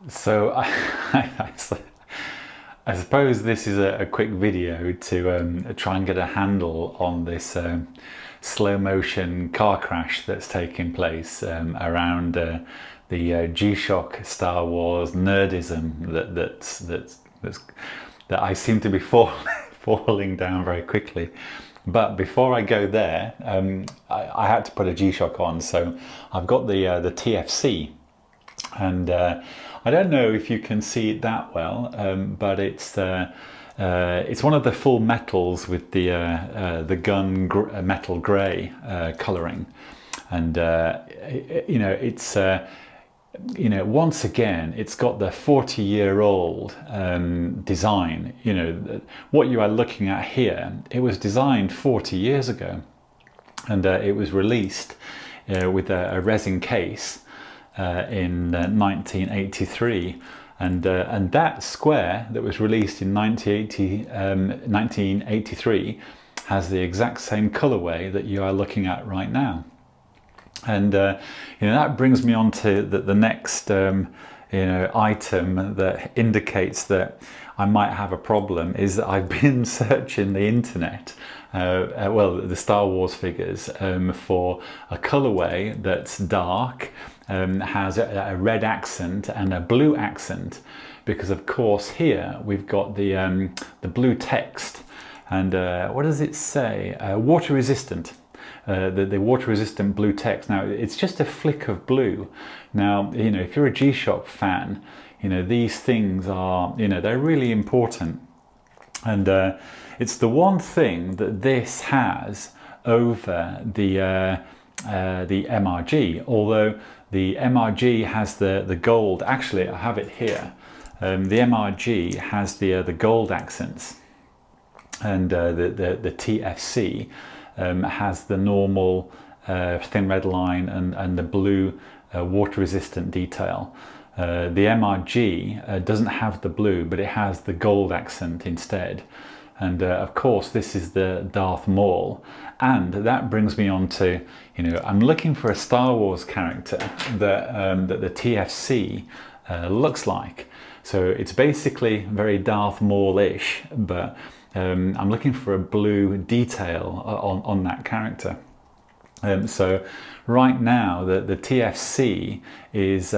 So I suppose this is a quick video to try and get a handle on this slow motion car crash that's taking place around the G-Shock Star Wars nerdism that I seem to be falling down very quickly. But before I go there, I had to put a G-Shock on, so I've got the TFC. And I don't know if you can see it that well, but it's one of the full metals with the metal grey colouring, and it's once again it's got the 40-year-old design. What you are looking at here, it was designed 40 years ago, and it was released with a resin case in 1983, and that square that was released in 1983 has the exact same colorway that you are looking at right now. And that brings me on to the next item that indicates that I might have a problem. Is that I've been searching the internet, the Star Wars figures, for a colorway that's dark, has a red accent and a blue accent, because of course here we've got the blue text, and what does it say? Water resistant. The water resistant blue text. Now it's just a flick of blue. Now if you're a G-Shock fan, these things are they're really important, and it's the one thing that this has over the MRG. Although the MRG has the gold. Actually, I have it here. The MRG has the gold accents, and the TFC has the normal thin red line and the blue water resistant detail. The MRG doesn't have the blue, but it has the gold accent instead. And of course this is the Darth Maul, and that brings me on to, I'm looking for a Star Wars character that the TFC looks like. So it's basically very Darth Maul-ish, but I'm looking for a blue detail on that character. So right now the TFC is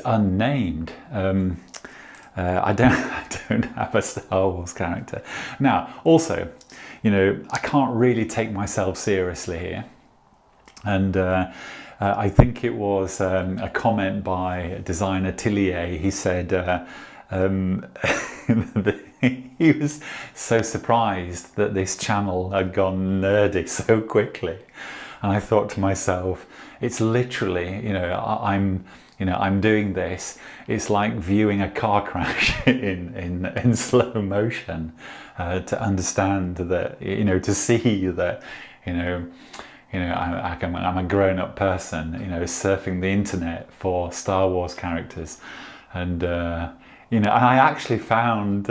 unnamed. I don't have a Star Wars character. Now, also, I can't really take myself seriously here. And I think it was a comment by designer Tillier. He said he was so surprised that this channel had gone nerdy so quickly. And I thought to myself, it's literally, I'm doing this. It's like viewing a car crash in slow motion, to understand that, to see that, I'm a grown-up person, surfing the internet for Star Wars characters, and I actually found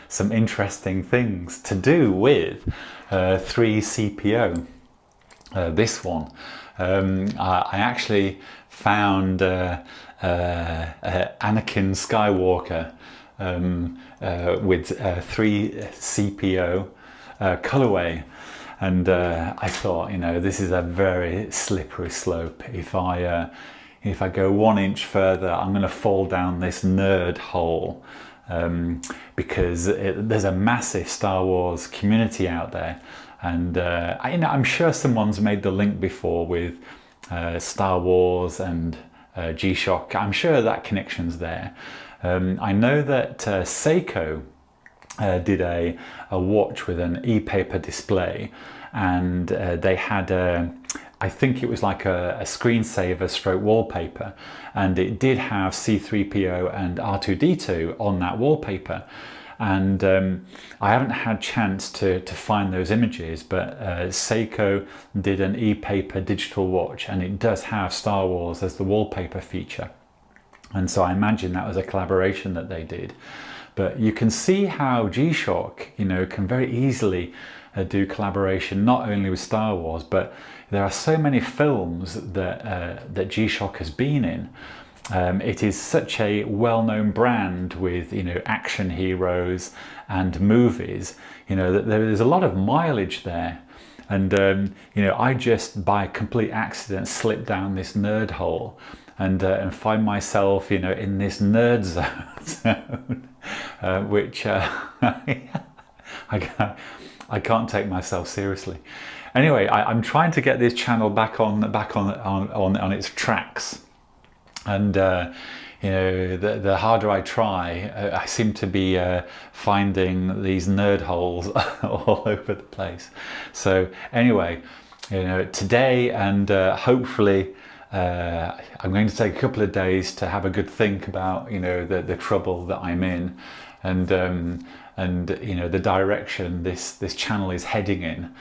some interesting things to do with 3CPO. This one, I actually found Anakin Skywalker with 3CPO colorway, and I thought, this is a very slippery slope. If I go 1 inch further, I'm going to fall down this nerd hole, because there's a massive Star Wars community out there. And I'm sure someone's made the link before with Star Wars and G-Shock. I'm sure that connection's there. I know that Seiko did a watch with an e-paper display, and they had I think it was like a screensaver stroke wallpaper, and it did have C3PO and R2D2 on that wallpaper. And I haven't had chance to find those images, but Seiko did an e-paper digital watch, and it does have Star Wars as the wallpaper feature. And so I imagine that was a collaboration that they did. But you can see how G-Shock, can very easily do collaboration not only with Star Wars, but there are so many films that G-Shock has been in. It is such a well-known brand with, you know, action heroes and movies, you know, that there is a lot of mileage there. And, you know, I just by complete accident slipped down this nerd hole and find myself, you know, in this nerd zone, which I can't take myself seriously. Anyway, I'm trying to get this channel back on its tracks. And you know, the harder I try, I seem to be finding these nerd holes all over the place. So anyway, you know, today and hopefully I'm going to take a couple of days to have a good think about, you know, the trouble that I'm in, and you know, the direction this channel is heading in,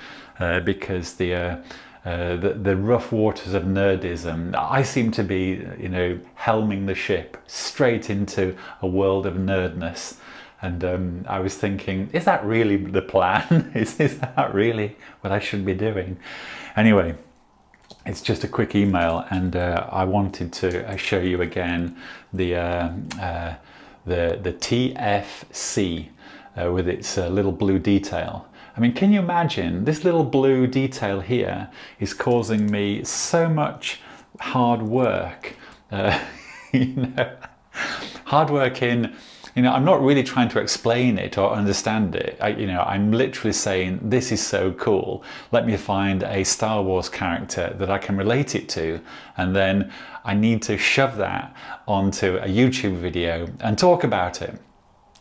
because the rough waters of nerdism, I seem to be, you know, helming the ship straight into a world of nerdness. And I was thinking, is that really the plan? Is that really what I should be doing? Anyway, it's just a quick email, and I wanted to show you again the TFC with its little blue detail. I mean, can you imagine, this little blue detail here is causing me so much hard work, you know, hard work in, you know, I'm not really trying to explain it or understand it. You know, I'm literally saying, this is so cool. Let me find a Star Wars character that I can relate it to. And then I need to shove that onto a YouTube video and talk about it.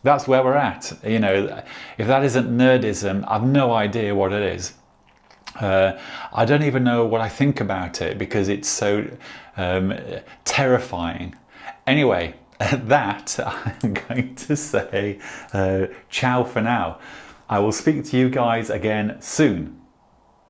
That's where we're at. You know, if that isn't nerdism, I've no idea what it is. I don't even know what I think about it because it's so terrifying. Anyway, at that, I'm going to say ciao for now. I will speak to you guys again soon.